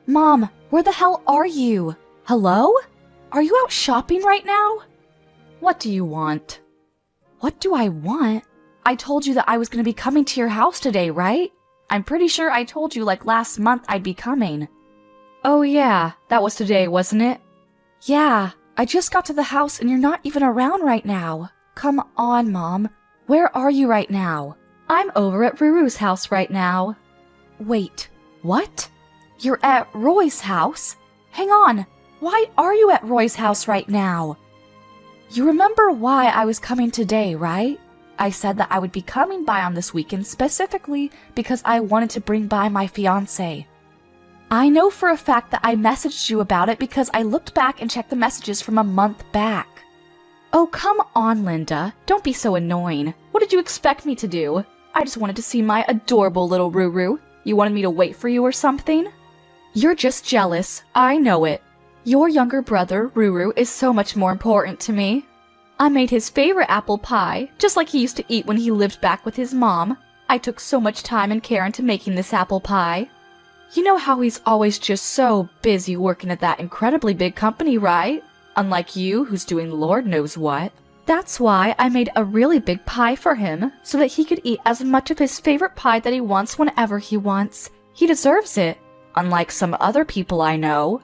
Mom, where the hell are you? Hello? Are you out shopping right now? What do you want? What do I want? I told you that I was going to be coming to your house today, right? I'm pretty sure I told you like last month I'd be coming. Oh yeah, that was today, wasn't it? Yeah, I just got to the house and you're not even around right now. Come on, Mom. Where are you right now? I'm over at Ruru's house right now. Wait, what? You're at Roy's house? Hang on, why are you at Roy's house right now? You remember why I was coming today, right? I said that I would be coming by on this weekend specifically because I wanted to bring by my fiancé. I know for a fact that I messaged you about it because I looked back and checked the messages from a month back. Oh, come on, Linda. Don't be so annoying. What did you expect me to do? I just wanted to see my adorable little Ruru. You wanted me to wait for you or something? You're just jealous. I know it. Your younger brother, Ruru, is so much more important to me. I made his favorite apple pie, just like he used to eat when he lived back with his mom. I took so much time and care into making this apple pie. You know how he's always just so busy working at that incredibly big company, right? Unlike you, who's doing Lord knows what. That's why I made a really big pie for him, so that he could eat as much of his favorite pie that he wants whenever he wants. He deserves it, unlike some other people I know.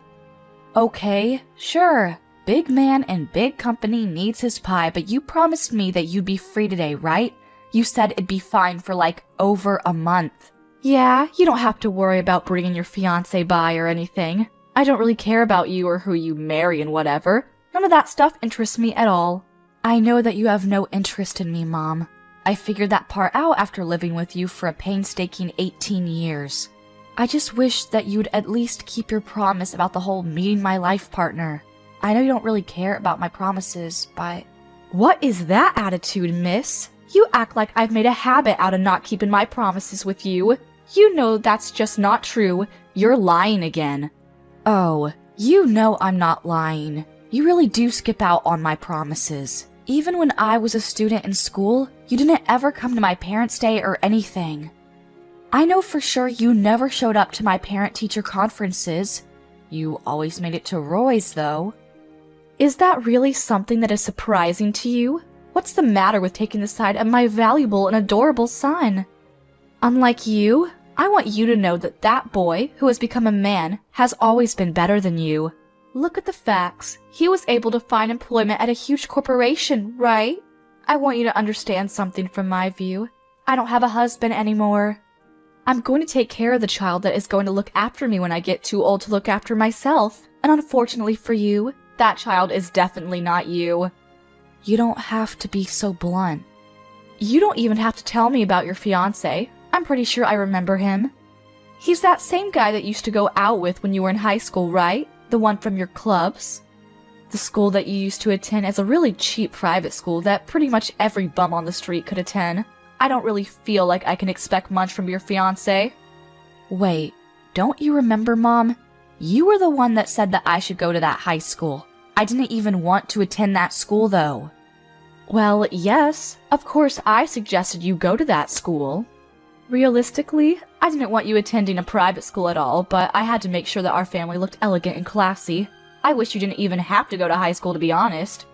Okay, sure. Big man and big company needs his pie, but you promised me that you'd be free today, right? You said it'd be fine for like over a month. Yeah, you don't have to worry about bringing your fiancé by or anything. I don't really care about you or who you marry and whatever. None of that stuff interests me at all. I know that you have no interest in me, Mom. I figured that part out after living with you for a painstaking 18 years. I just wish that you'd at least keep your promise about the whole meeting my life partner. I know you don't really care about my promises, but... What is that attitude, miss? You act like I've made a habit out of not keeping my promises with you. You know that's just not true. You're lying again. Oh, you know I'm not lying. You really do skip out on my promises. Even when I was a student in school, you didn't ever come to my parents' day or anything. I know for sure you never showed up to my parent-teacher conferences. You always made it to Roy's, though. Is that really something that is surprising to you? What's the matter with taking the side of my valuable and adorable son? Unlike you, I want you to know that that boy, who has become a man, has always been better than you. Look at the facts. He was able to find employment at a huge corporation, right? I want you to understand something from my view. I don't have a husband anymore. I'm going to take care of the child that is going to look after me when I get too old to look after myself. And unfortunately for you, that child is definitely not you. You don't have to be so blunt. You don't even have to tell me about your fiancé. I'm pretty sure I remember him. He's that same guy that you used to go out with when you were in high school, right? The one from your clubs. The school that you used to attend is a really cheap private school that pretty much every bum on the street could attend. I don't really feel like I can expect much from your fiancé. Wait, don't you remember, Mom? You were the one that said that I should go to that high school. I didn't even want to attend that school, though. Well, yes, of course I suggested you go to that school. Realistically, I didn't want you attending a private school at all, but I had to make sure that our family looked elegant and classy. I wish you didn't even have to go to high school, to be honest.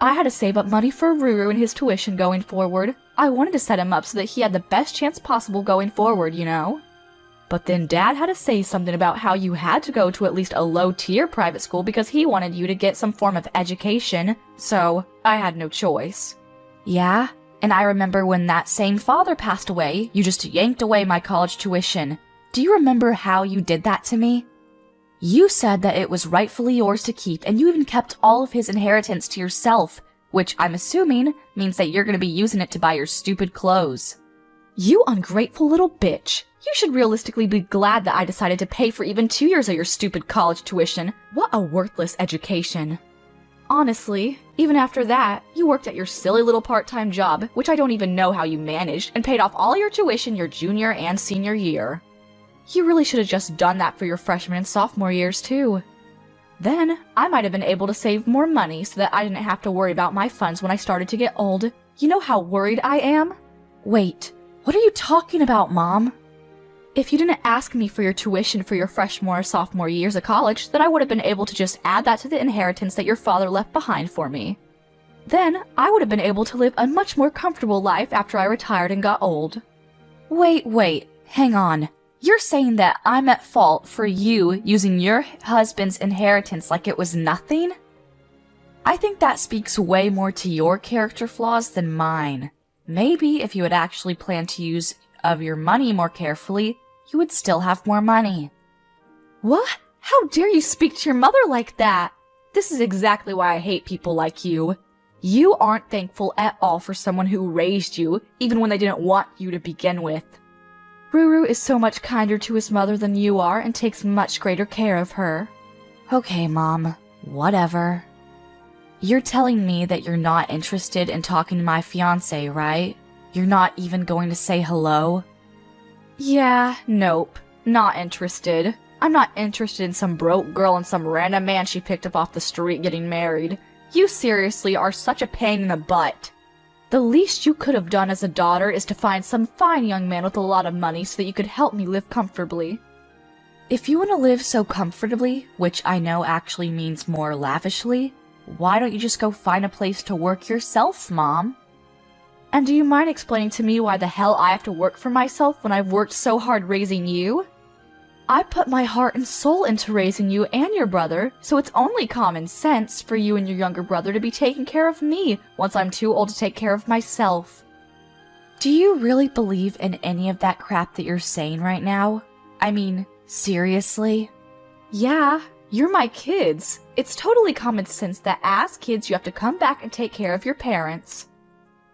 I had to save up money for Ruru and his tuition going forward. I wanted to set him up so that he had the best chance possible going forward, you know? But then Dad had to say something about how you had to go to at least a low-tier private school because he wanted you to get some form of education, so I had no choice. Yeah? And I remember when that same father passed away, you just yanked away my college tuition. Do you remember how you did that to me? You said that it was rightfully yours to keep, and you even kept all of his inheritance to yourself, which I'm assuming means that you're going to be using it to buy your stupid clothes. You ungrateful little bitch. You should realistically be glad that I decided to pay for even 2 years of your stupid college tuition. What a worthless education. Honestly, even after that, you worked at your silly little part-time job, which I don't even know how you managed, and paid off all your tuition your junior and senior year. You really should have just done that for your freshman and sophomore years, too. Then, I might have been able to save more money so that I didn't have to worry about my funds when I started to get old. You know how worried I am? Wait, what are you talking about, Mom? If you didn't ask me for your tuition for your freshman or sophomore years of college, then I would have been able to just add that to the inheritance that your father left behind for me. Then, I would have been able to live a much more comfortable life after I retired and got old. Wait, hang on. You're saying that I'm at fault for you using your husband's inheritance like it was nothing? I think that speaks way more to your character flaws than mine. Maybe if you had actually planned to use of your money more carefully, you would still have more money. What? How dare you speak to your mother like that? This is exactly why I hate people like you. You aren't thankful at all for someone who raised you, even when they didn't want you to begin with. Ruru is so much kinder to his mother than you are and takes much greater care of her. Okay, Mom. Whatever. You're telling me that you're not interested in talking to my fiancé, right? You're not even going to say hello? Yeah, nope. Not interested. I'm not interested in some broke girl and some random man she picked up off the street getting married. You seriously are such a pain in the butt. The least you could have done as a daughter is to find some fine young man with a lot of money so that you could help me live comfortably. If you want to live so comfortably, which I know actually means more lavishly, why don't you just go find a place to work yourself, Mom? And do you mind explaining to me why the hell I have to work for myself when I've worked so hard raising you? I put my heart and soul into raising you and your brother, so it's only common sense for you and your younger brother to be taking care of me once I'm too old to take care of myself. Do you really believe in any of that crap that you're saying right now? I mean, seriously? Yeah, you're my kids. It's totally common sense that as kids you have to come back and take care of your parents.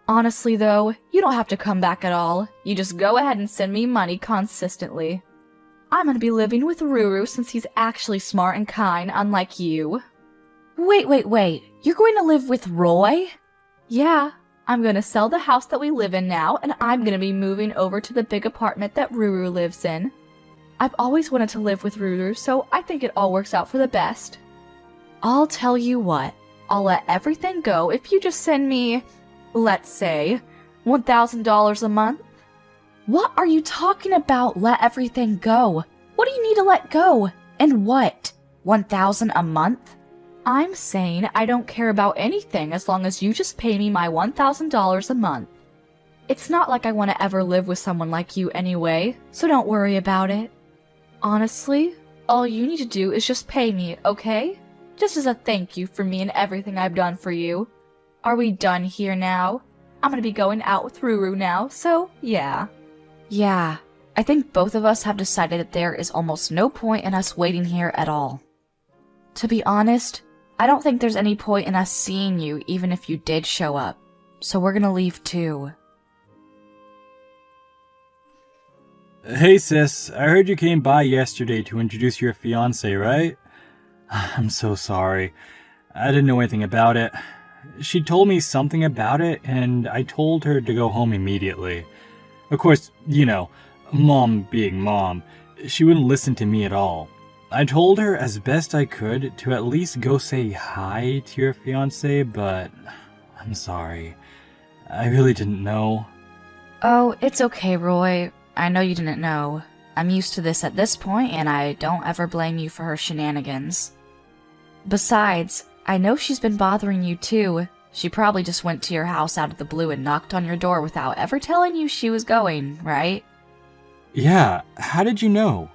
Honestly though, you don't have to come back at all. You just go ahead and send me money consistently. I'm gonna be living with Ruru since he's actually smart and kind, unlike you. Wait. You're going to live with Roy? Yeah, I'm gonna sell the house that we live in now, and I'm gonna be moving over to the big apartment that Ruru lives in. I've always wanted to live with Ruru, so I think it all works out for the best. I'll tell you what, I'll let everything go if you just send me, let's say, $1,000 a month. What are you talking about, let everything go? What do you need to let go? And what? 1,000 a month? I'm saying I don't care about anything as long as you just pay me my $1,000 a month. It's not like I want to ever live with someone like you anyway, so don't worry about it. Honestly, all you need to do is just pay me, okay? Just as a thank you for me and everything I've done for you. Are we done here now? I'm gonna be going out with Ruru now, so yeah. Yeah, I think both of us have decided that there is almost no point in us waiting here at all. To be honest, I don't think there's any point in us seeing you even if you did show up, so we're gonna leave too. Hey sis, I heard you came by yesterday to introduce your fiancé, right? I'm so sorry. I didn't know anything about it. She told me something about it, and I told her to go home immediately. Of course, you know, Mom being Mom, she wouldn't listen to me at all. I told her as best I could to at least go say hi to your fiancé, but I'm sorry. I really didn't know. Oh, it's okay, Roy. I know you didn't know. I'm used to this at this point, and I don't ever blame you for her shenanigans. Besides, I know she's been bothering you too. She probably just went to your house out of the blue and knocked on your door without ever telling you she was going, right? Yeah, how did you know?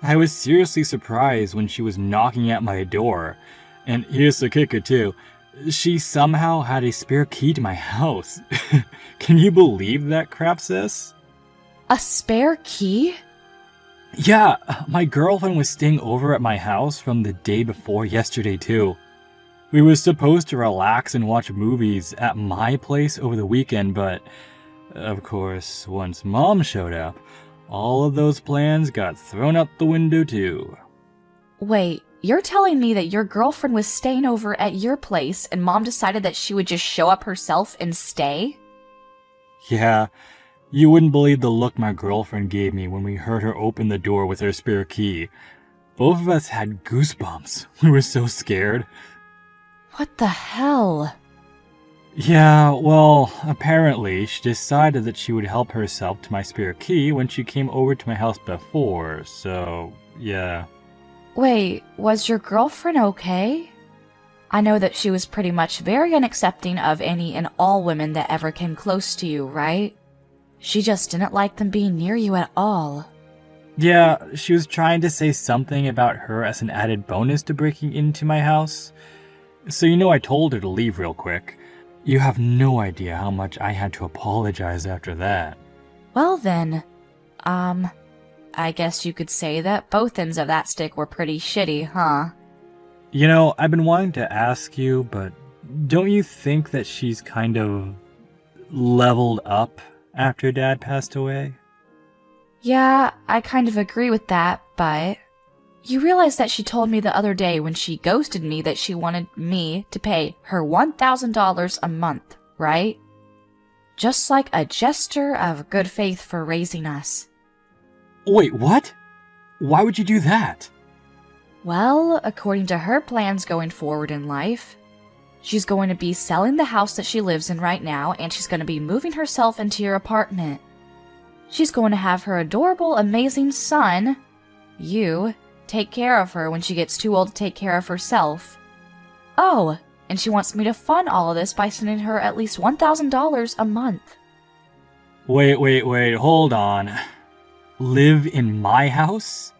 I was seriously surprised when she was knocking at my door. And here's the kicker too. She somehow had a spare key to my house. Can you believe that crap, sis? A spare key? Yeah, my girlfriend was staying over at my house from the day before yesterday too. We were supposed to relax and watch movies at my place over the weekend, but of course, once Mom showed up, all of those plans got thrown out the window too. Wait, you're telling me that your girlfriend was staying over at your place and Mom decided that she would just show up herself and stay? Yeah, you wouldn't believe the look my girlfriend gave me when we heard her open the door with her spare key. Both of us had goosebumps. We were so scared. What the hell? Yeah, well, apparently she decided that she would help herself to my spare key when she came over to my house before, so yeah. Wait, was your girlfriend okay? I know that she was pretty much very unaccepting of any and all women that ever came close to you, right? She just didn't like them being near you at all. Yeah, she was trying to say something about her as an added bonus to breaking into my house. So I told her to leave real quick. You have no idea how much I had to apologize after that. Well then, I guess you could say that both ends of that stick were pretty shitty, huh? I've been wanting to ask you, but don't you think that she's kind of leveled up after Dad passed away? Yeah, I kind of agree with that, but you realize that she told me the other day when she ghosted me that she wanted me to pay her $1,000 a month, right? Just like a gesture of good faith for raising us. Wait, what? Why would you do that? Well, according to her plans going forward in life, she's going to be selling the house that she lives in right now, and she's going to be moving herself into your apartment. She's going to have her adorable, amazing son, you, take care of her when she gets too old to take care of herself. Oh, and she wants me to fund all of this by sending her at least $1,000 a month. Wait, hold on. Live in my house?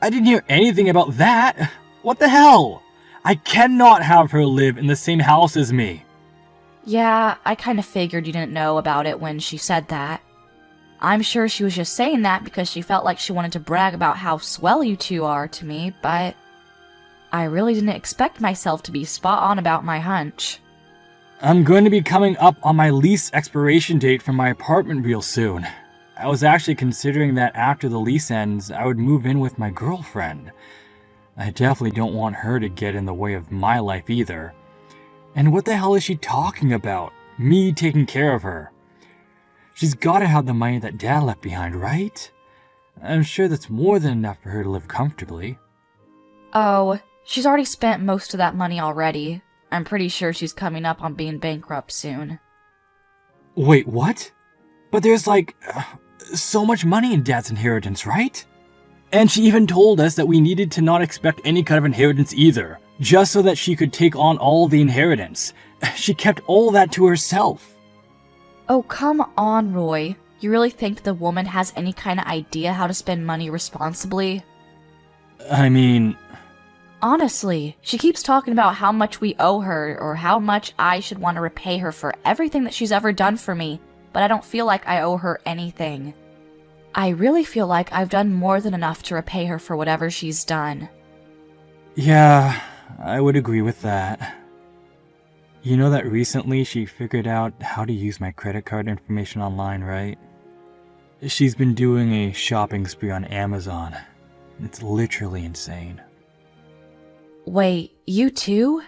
I didn't hear anything about that. What the hell? I cannot have her live in the same house as me. Yeah, I kind of figured you didn't know about it when she said that. I'm sure she was just saying that because she felt like she wanted to brag about how swell you two are to me, but I really didn't expect myself to be spot on about my hunch. I'm going to be coming up on my lease expiration date for my apartment real soon. I was actually considering that after the lease ends, I would move in with my girlfriend. I definitely don't want her to get in the way of my life either. And what the hell is she talking about? Me taking care of her. She's gotta have the money that Dad left behind, right? I'm sure that's more than enough for her to live comfortably. Oh, she's already spent most of that money already. I'm pretty sure she's coming up on being bankrupt soon. Wait, what? But there's so much money in Dad's inheritance, right? And she even told us that we needed to not expect any kind of inheritance either, just so that she could take on all the inheritance. She kept all that to herself. Oh, come on, Roy. You really think the woman has any kind of idea how to spend money responsibly? I mean... Honestly, she keeps talking about how much we owe her or how much I should want to repay her for everything that she's ever done for me, but I don't feel like I owe her anything. I really feel like I've done more than enough to repay her for whatever she's done. Yeah, I would agree with that. You know that recently she figured out how to use my credit card information online, right? She's been doing a shopping spree on Amazon. It's literally insane. Wait, you too?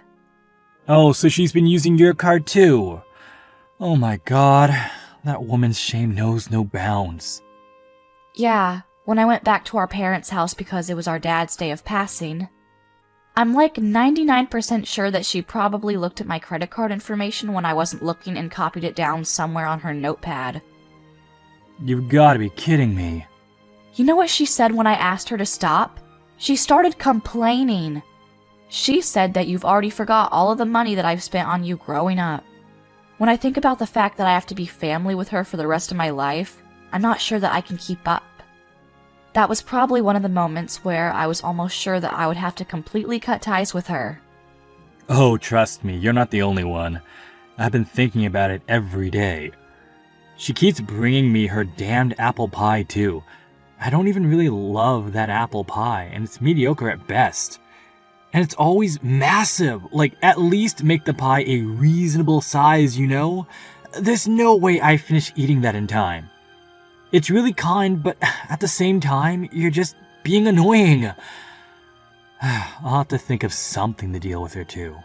Oh, so she's been using your card too? Oh my god, that woman's shame knows no bounds. Yeah, when I went back to our parents' house because it was our dad's day of passing, I'm like 99% sure that she probably looked at my credit card information when I wasn't looking and copied it down somewhere on her notepad. You've gotta be kidding me. You know what she said when I asked her to stop? She started complaining. She said that you've already forgot all of the money that I've spent on you growing up. When I think about the fact that I have to be family with her for the rest of my life, I'm not sure that I can keep up. That was probably one of the moments where I was almost sure that I would have to completely cut ties with her. Oh, trust me, you're not the only one. I've been thinking about it every day. She keeps bringing me her damned apple pie, too. I don't even really love that apple pie, and it's mediocre at best. And it's always massive, at least make the pie a reasonable size, you know? There's no way I finish eating that in time. It's really kind, but at the same time, you're just being annoying. I'll have to think of something to deal with her too.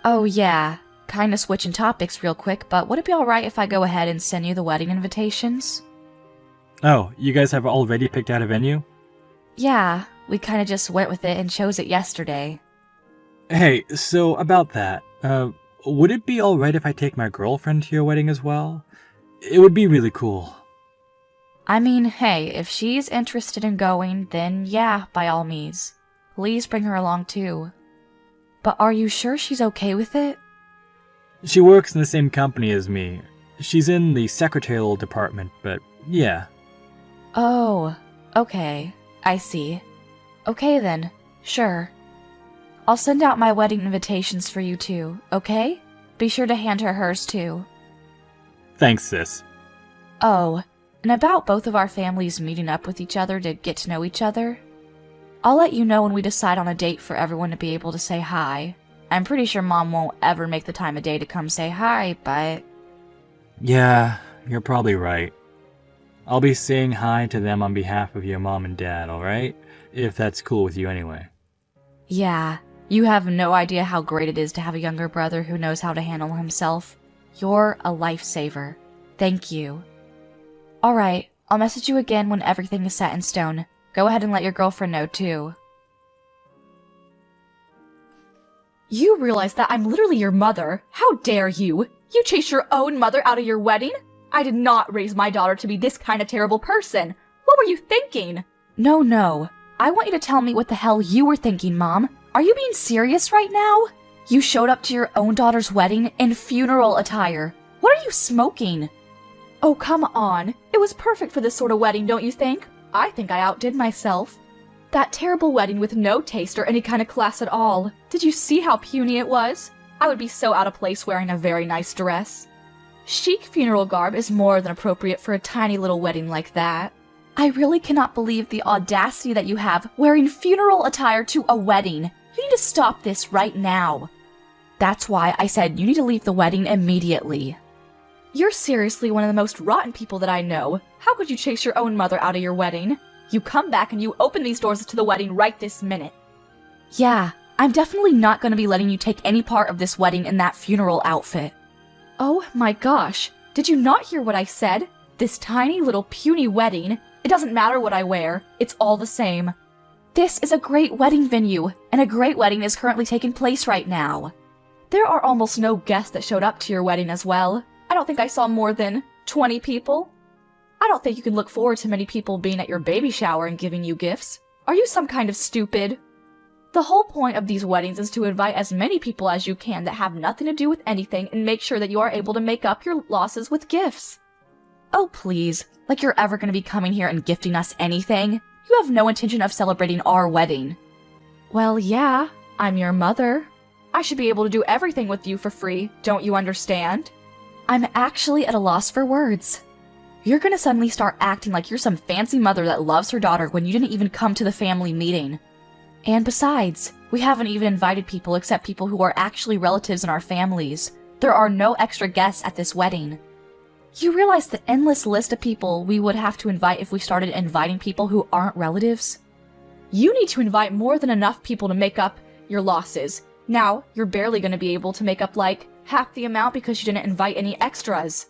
Oh yeah, kinda switching topics real quick, but would it be alright if I go ahead and send you the wedding invitations? Oh, you guys have already picked out a venue? Yeah, we kinda just went with it and chose it yesterday. Hey, so about that, would it be alright if I take my girlfriend to your wedding as well? It would be really cool. I mean, hey, if she's interested in going, then yeah, by all means. Please bring her along too. But are you sure she's okay with it? She works in the same company as me. She's in the secretarial department, but yeah. Oh, okay. I see. Okay then, sure. I'll send out my wedding invitations for you too, okay? Be sure to hand her hers too. Thanks, sis. Oh, and about both of our families meeting up with each other to get to know each other. I'll let you know when we decide on a date for everyone to be able to say hi. I'm pretty sure Mom won't ever make the time of day to come say hi, but... Yeah, you're probably right. I'll be saying hi to them on behalf of your mom and dad, alright? If that's cool with you anyway. Yeah, you have no idea how great it is to have a younger brother who knows how to handle himself. You're a lifesaver. Thank you. Alright, I'll message you again when everything is set in stone. Go ahead and let your girlfriend know too. You realize that I'm literally your mother. How dare you? You chased your own mother out of your wedding? I did not raise my daughter to be this kind of terrible person. What were you thinking? No. I want you to tell me what the hell you were thinking, Mom. Are you being serious right now? You showed up to your own daughter's wedding in funeral attire. What are you smoking? Oh, come on. It was perfect for this sort of wedding, don't you think? I think I outdid myself. That terrible wedding with no taste or any kind of class at all. Did you see how puny it was? I would be so out of place wearing a very nice dress. Chic funeral garb is more than appropriate for a tiny little wedding like that. I really cannot believe the audacity that you have wearing funeral attire to a wedding. You need to stop this right now. That's why I said you need to leave the wedding immediately. You're seriously one of the most rotten people that I know. How could you chase your own mother out of your wedding? You come back and you open these doors to the wedding right this minute. Yeah, I'm definitely not going to be letting you take any part of this wedding in that funeral outfit. Oh my gosh, did you not hear what I said? This tiny little puny wedding. It doesn't matter what I wear, it's all the same. This is a great wedding venue, and a great wedding is currently taking place right now. There are almost no guests that showed up to your wedding as well. I don't think I saw more than 20 people. I don't think you can look forward to many people being at your baby shower and giving you gifts. Are you some kind of stupid? The whole point of these weddings is to invite as many people as you can that have nothing to do with anything and make sure that you are able to make up your losses with gifts. Oh please, like you're ever going to be coming here and gifting us anything? You have no intention of celebrating our wedding. Well, yeah, I'm your mother. I should be able to do everything with you for free, don't you understand? I'm actually at a loss for words. You're gonna suddenly start acting like you're some fancy mother that loves her daughter when you didn't even come to the family meeting. And besides, we haven't even invited people except people who are actually relatives in our families. There are no extra guests at this wedding. You realize the endless list of people we would have to invite if we started inviting people who aren't relatives? You need to invite more than enough people to make up your losses. Now, you're barely gonna be able to make up like half the amount because you didn't invite any extras.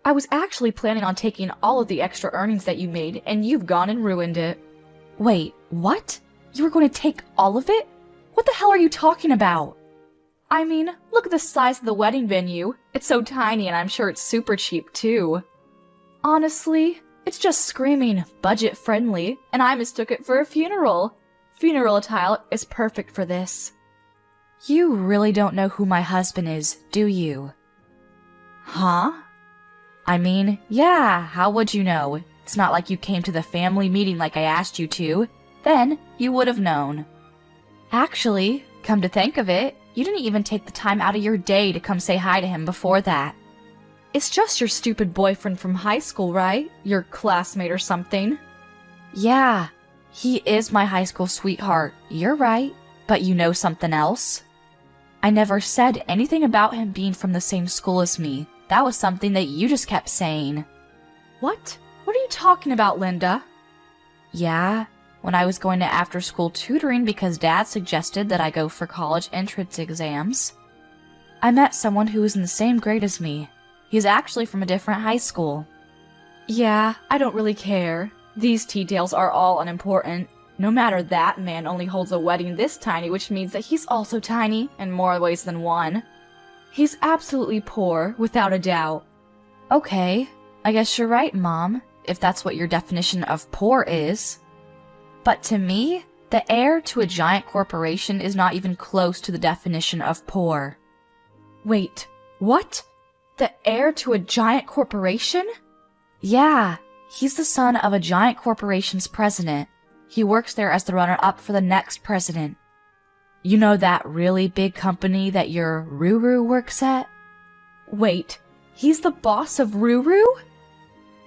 I was actually planning on taking all of the extra earnings that you made, and you've gone and ruined it. Wait, what? You were going to take all of it? What the hell are you talking about? I mean, look at the size of the wedding venue. It's so tiny and I'm sure it's super cheap too. Honestly, it's just screaming budget friendly, and I mistook it for a funeral. Funeral attire is perfect for this. You really don't know who my husband is, do you? Huh? I mean, yeah, how would you know? It's not like you came to the family meeting like I asked you to. Then, you would have known. Actually, come to think of it, you didn't even take the time out of your day to come say hi to him before that. It's just your stupid boyfriend from high school, right? Your classmate or something. Yeah, he is my high school sweetheart. You're right. But you know something else? I never said anything about him being from the same school as me. That was something that you just kept saying. What? What are you talking about, Linda? Yeah, when I was going to after-school tutoring because Dad suggested that I go for college entrance exams. I met someone who was in the same grade as me. He's actually from a different high school. Yeah, I don't really care. These details are all unimportant. No matter, that man only holds a wedding this tiny, which means that he's also tiny in more ways than one. He's absolutely poor, without a doubt. Okay, I guess you're right, Mom, if that's what your definition of poor is. But to me, the heir to a giant corporation is not even close to the definition of poor. Wait, what? The heir to a giant corporation? Yeah, he's the son of a giant corporation's president. He works there as the runner-up for the next president. You know that really big company that your Ruru works at? Wait, he's the boss of Ruru?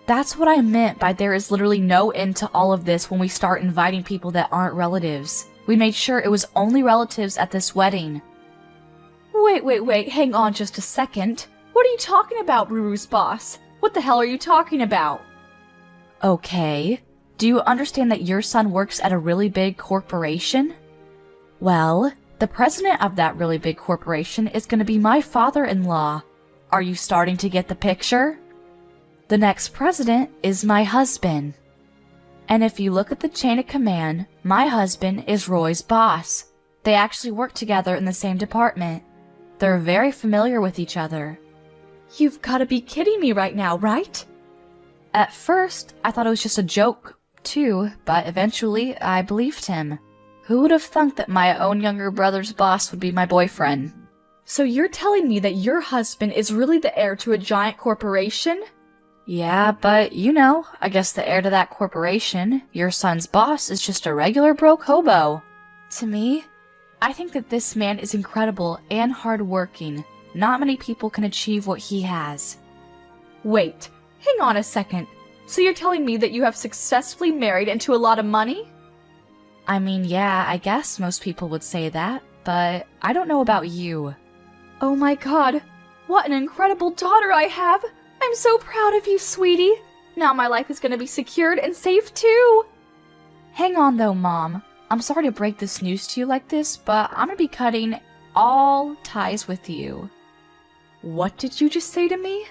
That's what I meant by there is literally no end to all of this when we start inviting people that aren't relatives. We made sure it was only relatives at this wedding. Wait, hang on just a second. What are you talking about, Ruru's boss? What the hell are you talking about? Okay, do you understand that your son works at a really big corporation? Well, the president of that really big corporation is going to be my father-in-law. Are you starting to get the picture? The next president is my husband. And if you look at the chain of command, my husband is Roy's boss. They actually work together in the same department. They're very familiar with each other. You've got to be kidding me right now, right? At first, I thought it was just a joke, too, but eventually I believed him. Who would have thunk that my own younger brother's boss would be my boyfriend? So you're telling me that your husband is really the heir to a giant corporation? Yeah, but you know, I guess the heir to that corporation, your son's boss, is just a regular broke hobo. To me, I think that this man is incredible and hardworking. Not many people can achieve what he has. Wait, hang on a second. So you're telling me that you have successfully married into a lot of money? I mean, yeah, I guess most people would say that, but I don't know about you. Oh my god, what an incredible daughter I have! I'm so proud of you, sweetie. Now my life is gonna be secured and safe too. Hang on though, Mom. I'm sorry to break this news to you like this, but I'm gonna be cutting all ties with you. What did you just say to me?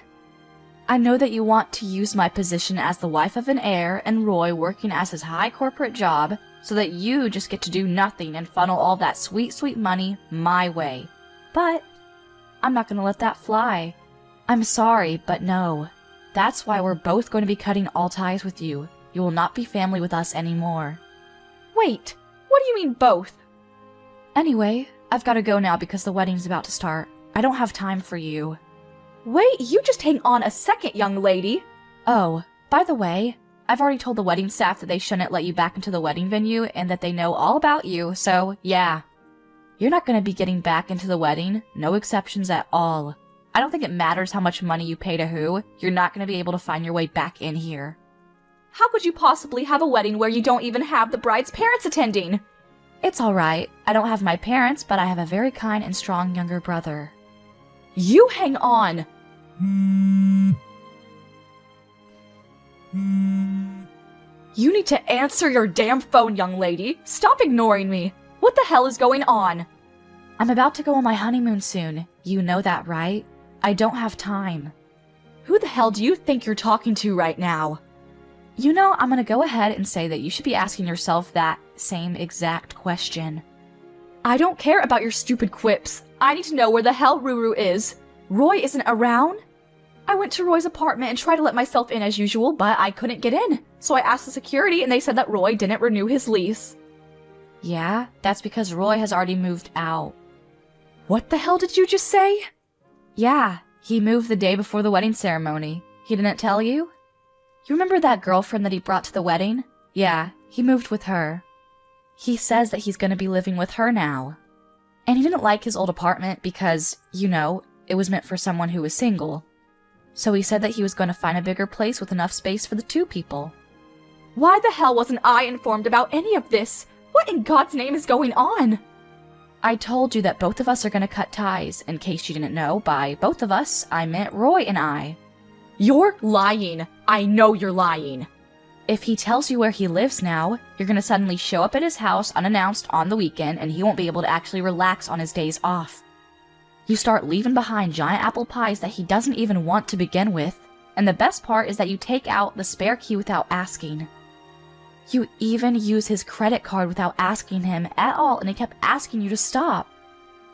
I know that you want to use my position as the wife of an heir and Roy working as his high corporate job so that you just get to do nothing and funnel all that sweet, sweet money my way. But I'm not gonna let that fly. I'm sorry, but no. That's why we're both going to be cutting all ties with you. You will not be family with us anymore. Wait, what do you mean both? Anyway, I've got to go now because the wedding's about to start. I don't have time for you. Wait, you just hang on a second, young lady. Oh, by the way, I've already told the wedding staff that they shouldn't let you back into the wedding venue and that they know all about you, so yeah. You're not going to be getting back into the wedding, no exceptions at all. I don't think it matters how much money you pay to who, you're not going to be able to find your way back in here. How could you possibly have a wedding where you don't even have the bride's parents attending? It's alright, I don't have my parents, but I have a very kind and strong younger brother. You hang on! You need to answer your damn phone, young lady! Stop ignoring me! What the hell is going on? I'm about to go on my honeymoon soon. You know that, right? I don't have time. Who the hell do you think you're talking to right now? You know, I'm gonna go ahead and say that you should be asking yourself that same exact question. I don't care about your stupid quips. I need to know where the hell Ruru is. Roy isn't around? I went to Roy's apartment and tried to let myself in as usual, but I couldn't get in. So I asked the security and they said that Roy didn't renew his lease. Yeah, that's because Roy has already moved out. What the hell did you just say? Yeah, he moved the day before the wedding ceremony. He didn't tell you? You remember that girlfriend that he brought to the wedding? Yeah, he moved with her. He says that he's going to be living with her now. And he didn't like his old apartment because, you know, it was meant for someone who was single. So he said that he was going to find a bigger place with enough space for the two people. Why the hell wasn't I informed about any of this? What in God's name is going on? I told you that both of us are going to cut ties. In case you didn't know, by both of us, I meant Roy and I. You're lying. I know you're lying. If he tells you where he lives now, you're going to suddenly show up at his house unannounced on the weekend and he won't be able to actually relax on his days off. You start leaving behind giant apple pies that he doesn't even want to begin with, and the best part is that you take out the spare key without asking. You even use his credit card without asking him at all, and he kept asking you to stop.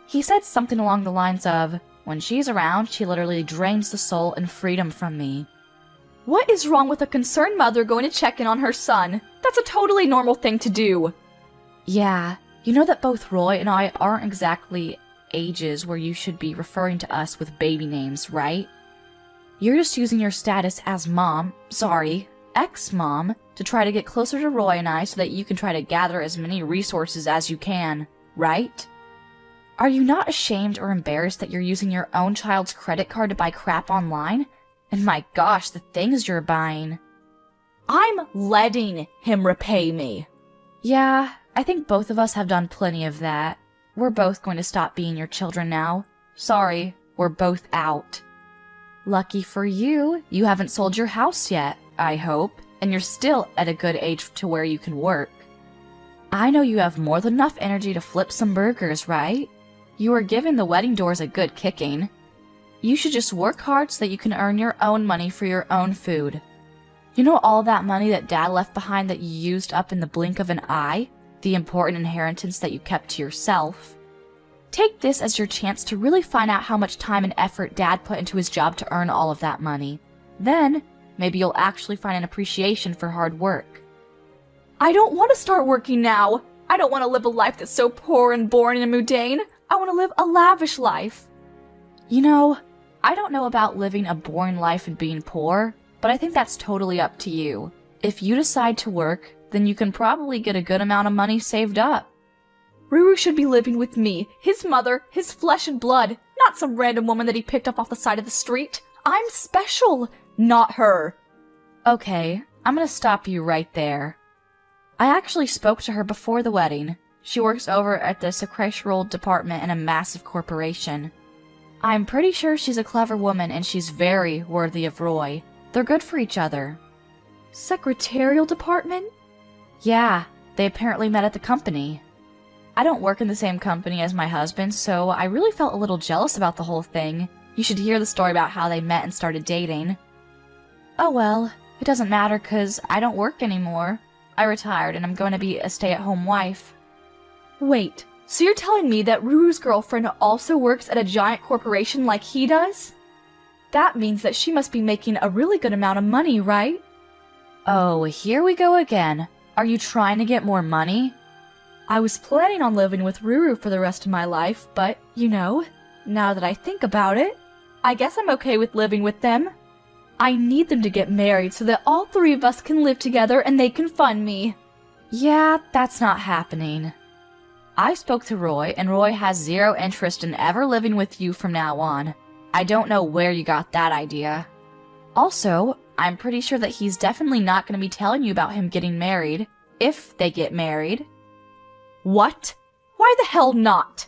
He said something along the lines of, When she's around, she literally drains the soul and freedom from me. What is wrong with a concerned mother going to check in on her son? That's a totally normal thing to do. Yeah, you know that both Roy and I aren't exactly ages where you should be referring to us with baby names, right? You're just using your status as ex-mom, to try to get closer to Roy and I so that you can try to gather as many resources as you can, right? Are you not ashamed or embarrassed that you're using your own child's credit card to buy crap online? And my gosh, the things you're buying. I'm letting him repay me. Yeah, I think both of us have done plenty of that. We're both going to stop being your children now. Sorry, we're both out. Lucky for you, you haven't sold your house yet, I hope, and you're still at a good age to where you can work. I know you have more than enough energy to flip some burgers, right? You are giving the wedding doors a good kicking. You should just work hard so that you can earn your own money for your own food. You know all that money that Dad left behind that you used up in the blink of an eye? The important inheritance that you kept to yourself. Take this as your chance to really find out how much time and effort Dad put into his job to earn all of that money. Then, maybe you'll actually find an appreciation for hard work. I don't want to start working now. I don't want to live a life that's so poor and boring and mundane. I want to live a lavish life. You know, I don't know about living a boring life and being poor, but I think that's totally up to you. If you decide to work, then you can probably get a good amount of money saved up. Ruru should be living with me, his mother, his flesh and blood, not some random woman that he picked up off the side of the street. I'm special, not her. Okay, I'm gonna stop you right there. I actually spoke to her before the wedding. She works over at the secretarial department in a massive corporation. I'm pretty sure she's a clever woman and she's very worthy of Roy. They're good for each other. Secretarial department? Yeah, they apparently met at the company. I don't work in the same company as my husband, so I really felt a little jealous about the whole thing. You should hear the story about how they met and started dating. Oh well, it doesn't matter cause I don't work anymore. I retired and I'm going to be a stay-at-home wife. Wait, so you're telling me that Ruru's girlfriend also works at a giant corporation like he does? That means that she must be making a really good amount of money, right? Oh, here we go again. Are you trying to get more money? I was planning on living with Ruru for the rest of my life, but, you know, now that I think about it, I guess I'm okay with living with them. I need them to get married so that all three of us can live together and they can fund me. Yeah, that's not happening. I spoke to Roy, and Roy has zero interest in ever living with you from now on. I don't know where you got that idea. Also, I'm pretty sure that he's definitely not going to be telling you about him getting married, if they get married. What? Why the hell not?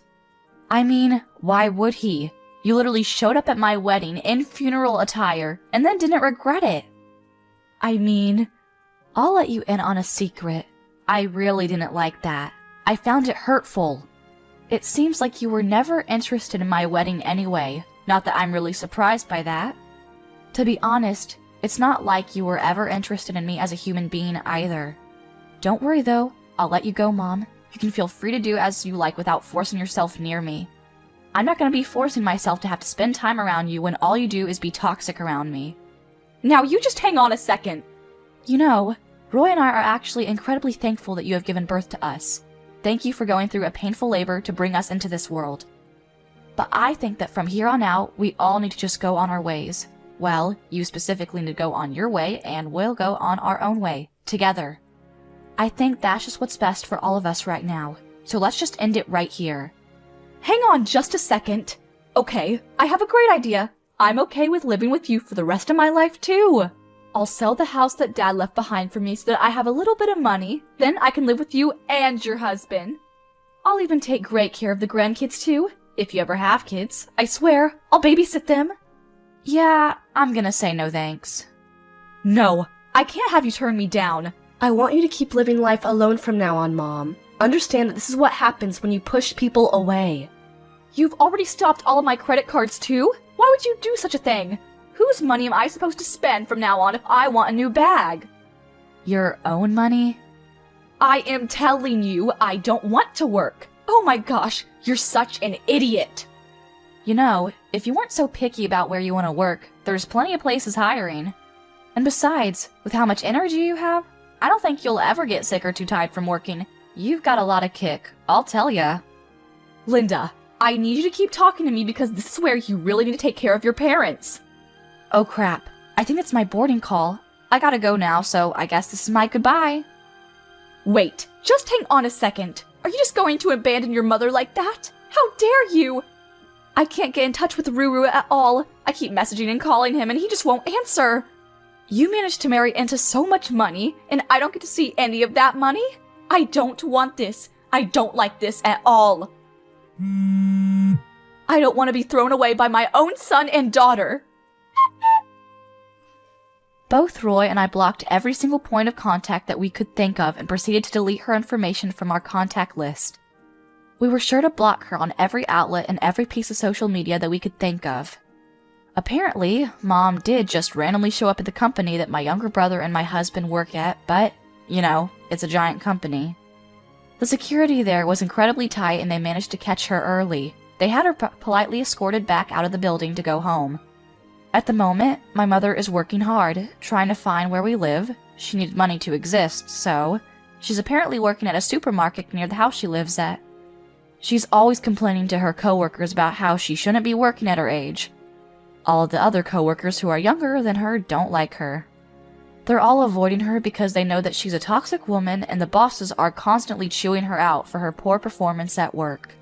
I mean, why would he? You literally showed up at my wedding in funeral attire and then didn't regret it. I mean, I'll let you in on a secret. I really didn't like that. I found it hurtful. It seems like you were never interested in my wedding anyway. Not that I'm really surprised by that. To be honest, it's not like you were ever interested in me as a human being either. Don't worry though, I'll let you go, Mom. You can feel free to do as you like without forcing yourself near me. I'm not going to be forcing myself to have to spend time around you when all you do is be toxic around me. Now you just hang on a second. You know, Roy and I are actually incredibly thankful that you have given birth to us. Thank you for going through a painful labor to bring us into this world. But I think that from here on out, we all need to just go on our ways. Well, you specifically need to go on your way, and we'll go on our own way, together. I think that's just what's best for all of us right now, so let's just end it right here. Hang on just a second. Okay, I have a great idea. I'm okay with living with you for the rest of my life too. I'll sell the house that Dad left behind for me so that I have a little bit of money. Then I can live with you and your husband. I'll even take great care of the grandkids too. If you ever have kids, I swear, I'll babysit them. Yeah, I'm gonna say no thanks. No, I can't have you turn me down. I want you to keep living life alone from now on, Mom. Understand that this is what happens when you push people away. You've already stopped all of my credit cards too? Why would you do such a thing? Whose money am I supposed to spend from now on if I want a new bag? Your own money? I am telling you, I don't want to work. Oh my gosh, you're such an idiot. You know, If you weren't so picky about where you want to work, there's plenty of places hiring. And besides, with how much energy you have, I don't think you'll ever get sick or too tired from working. You've got a lot of kick, I'll tell ya. Linda, I need you to keep talking to me because this is where you really need to take care of your parents. Oh crap, I think it's my boarding call. I gotta go now, so I guess this is my goodbye. Wait, just hang on a second. Are you just going to abandon your mother like that? How dare you! I can't get in touch with Ruru at all. I keep messaging and calling him and he just won't answer. You managed to marry into so much money, and I don't get to see any of that money? I don't want this. I don't like this at all. I don't want to be thrown away by my own son and daughter. Both Roy and I blocked every single point of contact that we could think of and proceeded to delete her information from our contact list. We were sure to block her on every outlet and every piece of social media that we could think of. Apparently, Mom did just randomly show up at the company that my younger brother and my husband work at, but, you know, it's a giant company. The security there was incredibly tight and they managed to catch her early. They had her politely escorted back out of the building to go home. At the moment, my mother is working hard, trying to find where we live. She needed money to exist, so she's apparently working at a supermarket near the house she lives at. She's always complaining to her coworkers about how she shouldn't be working at her age. All of the other coworkers who are younger than her don't like her. They're all avoiding her because they know that she's a toxic woman and the bosses are constantly chewing her out for her poor performance at work.